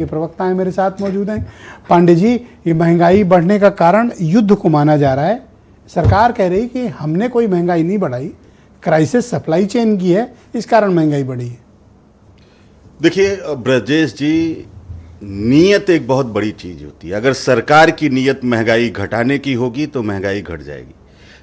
ये प्रवक्ता है मेरे साथ मौजूद हैं। पांडे जी, ये महंगाई बढ़ने का कारण युद्ध को माना जा रहा है। सरकार कह रही कि हमने कोई महंगाई नहीं बढ़ाई, क्राइसिस सप्लाई चेन की है, इस कारण महंगाई बढ़ी है। देखिए ब्रजेश जी, नीयत एक बहुत बड़ी चीज होती है। अगर सरकार की नीयत महंगाई घटाने की होगी तो महंगाई घट जाएगी।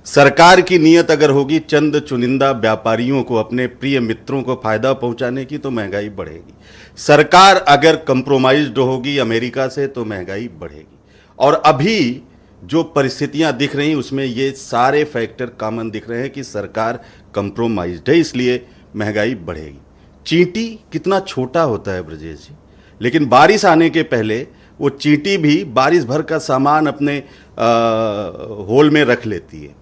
सरकार की नीयत अगर होगी चंद चुनिंदा व्यापारियों को, अपने प्रिय मित्रों को फायदा पहुंचाने की, तो महंगाई बढ़ेगी। सरकार अगर कंप्रोमाइज्ड होगी अमेरिका से तो महंगाई बढ़ेगी। और अभी जो परिस्थितियां दिख रही उसमें ये सारे फैक्टर कॉमन दिख रहे हैं कि सरकार कंप्रोमाइज्ड है, इसलिए महंगाई बढ़ेगी। चींटी कितना छोटा होता है ब्रजेश जी, लेकिन बारिश आने के पहले वो चींटी भी बारिश भर का सामान अपने होल में रख लेती है।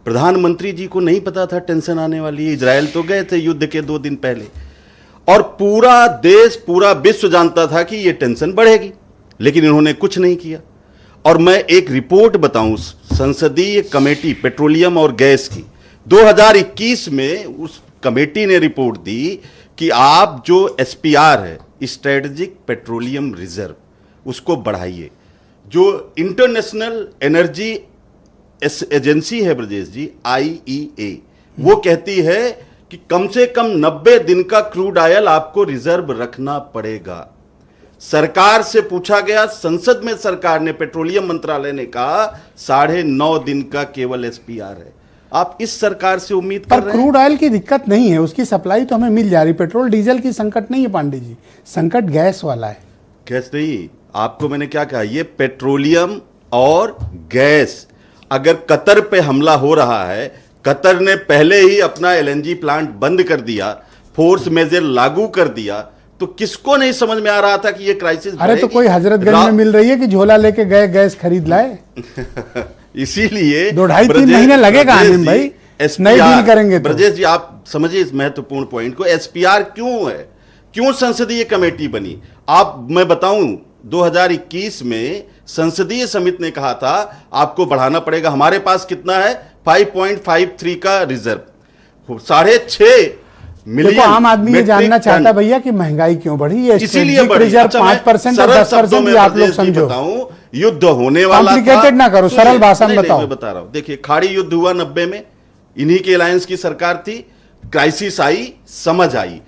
प्रधानमंत्री जी को नहीं पता था टेंशन आने वाली है। इजराइल तो गए थे युद्ध के 2 दिन पहले, और पूरा देश, पूरा विश्व जानता था कि ये टेंशन बढ़ेगी, लेकिन इन्होंने कुछ नहीं किया। और मैं एक रिपोर्ट बताऊं, संसदीय कमेटी पेट्रोलियम और गैस की 2021 में उस कमेटी ने रिपोर्ट दी कि आप जो SPR है, स्ट्रेटेजिक पेट्रोलियम रिजर्व, उसको बढ़ाइए। जो इंटरनेशनल एनर्जी एजेंसी है ब्रजेश जी, IEA, वो कहती है कि कम से कम 90 दिन का क्रूड ऑयल आपको रिजर्व रखना पड़ेगा। सरकार से पूछा गया, संसद में सरकार ने, पेट्रोलियम मंत्रालय ने कहा 9.5 दिन का केवल SPR है। आप इस सरकार से उम्मीद कर रहे हैं? क्रूड ऑयल की दिक्कत नहीं है, उसकी सप्लाई तो हमें मिल जा रही। पेट्रोल डीजल की संकट नहीं है पांडे जी, संकट गैस वाला है। गैस नहीं, आपको मैंने क्या कहा, ये पेट्रोलियम और गैस। अगर कतर पे हमला हो रहा है, कतर ने पहले ही अपना LNG प्लांट बंद कर दिया, फोर्स मेजर लागू कर दिया, तो किसको नहीं समझ में आ रहा था कि ये क्राइसिस अरे तो कोई हजरतगंज में मिल रही है कि झोला लेके गए गैस खरीद लाए। इसीलिए 2-2.5-3 महीने लगेगा आने भाई, नई डील करेंगे तो। ब्रजेश जी, आप समझिए इस महत्वपूर्ण पॉइंट को। SPR क्यों है, क्यों संसदीय कमेटी बनी? मैं बताऊं, 2021 में संसदीय समिति ने कहा था आपको बढ़ाना पड़ेगा। हमारे पास कितना है? 5.53 का रिजर्व, 6.5 मिलियन। देखो, आम आदमी ये जानना चाहता भैया कि महंगाई क्यों बढ़ी है, इसीलिए बढ़ी। 5% और 10% आप लोग समझो। बताऊं, युद्ध होने वाला था। कॉम्प्लिकेटेड ना करो, सरल भाषा में बताओ। मैं बता रहा हूं, देखिए, खाड़ी युद्ध हुआ 90 में, इन्हीं के अलायंस की सरकार थी। क्राइसिस आई, समझ आई,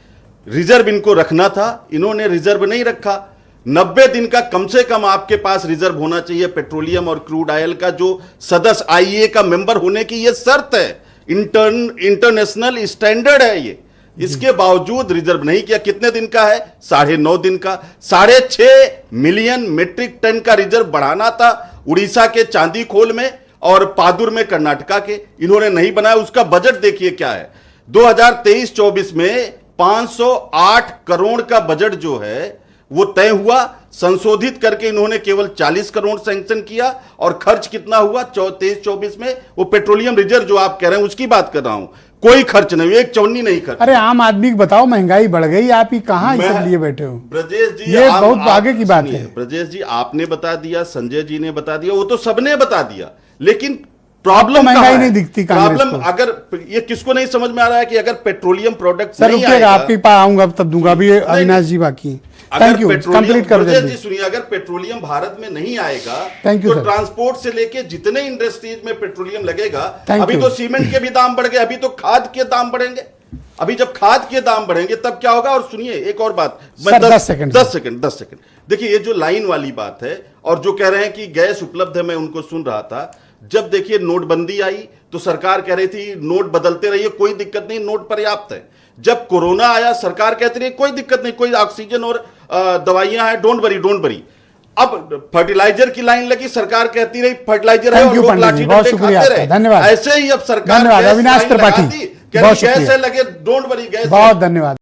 रिजर्व इनको रखना था, इन्होंने रिजर्व नहीं रखा। 90 दिन का कम से कम आपके पास रिजर्व होना चाहिए पेट्रोलियम और क्रूड ऑयल का। जो सदस्य IEA का मेंबर होने की ये शर्त है, इंटरनेशनल स्टैंडर्ड है ये। इसके बावजूद रिजर्व नहीं किया। कितने दिन का है? 9.5 दिन का। 6.5 मिलियन मीट्रिक टन का रिजर्व बढ़ाना था उड़ीसा के चांदी खोल में और पादुर में कर्नाटका के, इन्होंने नहीं बनाया। उसका बजट देखिए क्या है, 2023-24 में 508 करोड़ का बजट जो है वो तय हुआ। संशोधित करके इन्होंने केवल 40 करोड़ सैंक्शन किया। और खर्च कितना हुआ 23-24 में? वो पेट्रोलियम रिजर्व जो आप कह रहे हैं उसकी बात कर रहा हूं, कोई खर्च नहीं, 1 चौनी नहीं खर्च। अरे आम आदमी को बताओ, महंगाई बढ़ गई, आप ही कहां इसे लिए बैठे हो? ब्रजेश जी, ये बहुत आगे की बात है। ब्रजेश जी, आपने बता दिया, संजय जी ने बता दिया, वो तो सबने बता दिया, लेकिन प्रॉब्लम महंगाई नहीं दिखती। प्रॉब्लम अगर ये किसको नहीं समझ में आ रहा है कि अगर पेट्रोलियम प्रोडक्ट सर रुकिएगा, आपके पास आऊंगा तब दूंगा। अभी अविनाश जी बाकी, थैंक यू, कंप्लीट कर दीजिए। सुनिए, अगर पेट्रोलियम भारत में नहीं आएगा थैंक यू तो ट्रांसपोर्ट से लेके जितने इंडस्ट्रीज में पेट्रोलियम लगेगा, अभी तो सीमेंट के भी दाम बढ़ गए, अभी तो खाद के दाम बढ़ेंगे। अभी जब खाद के दाम बढ़ेंगे तब क्या होगा? और सुनिए एक और बात, 10 सेकंड। देखिए, ये जो लाइन वाली बात है और जो कह रहे हैं कि गैस उपलब्ध है, मैं उनको सुन रहा था। जब देखिए नोटबंदी आई तो सरकार कह रही थी नोट बदलते रहिए, कोई दिक्कत नहीं, नोट पर्याप्त है। जब कोरोना आया सरकार कहती रही कोई दिक्कत नहीं, कोई ऑक्सीजन और दवाइयां हैं, डोंट वरी। अब फर्टिलाइजर की लाइन लगी, सरकार कहती रही फर्टिलाइजर है और लोग लाठी डंडे खाते रहे। धन्यवाद। ऐसे ही अब सरकार अविनाश त्रिपाठी, गैस है लगे, डोंट वरी, गैस। बहुत धन्यवाद।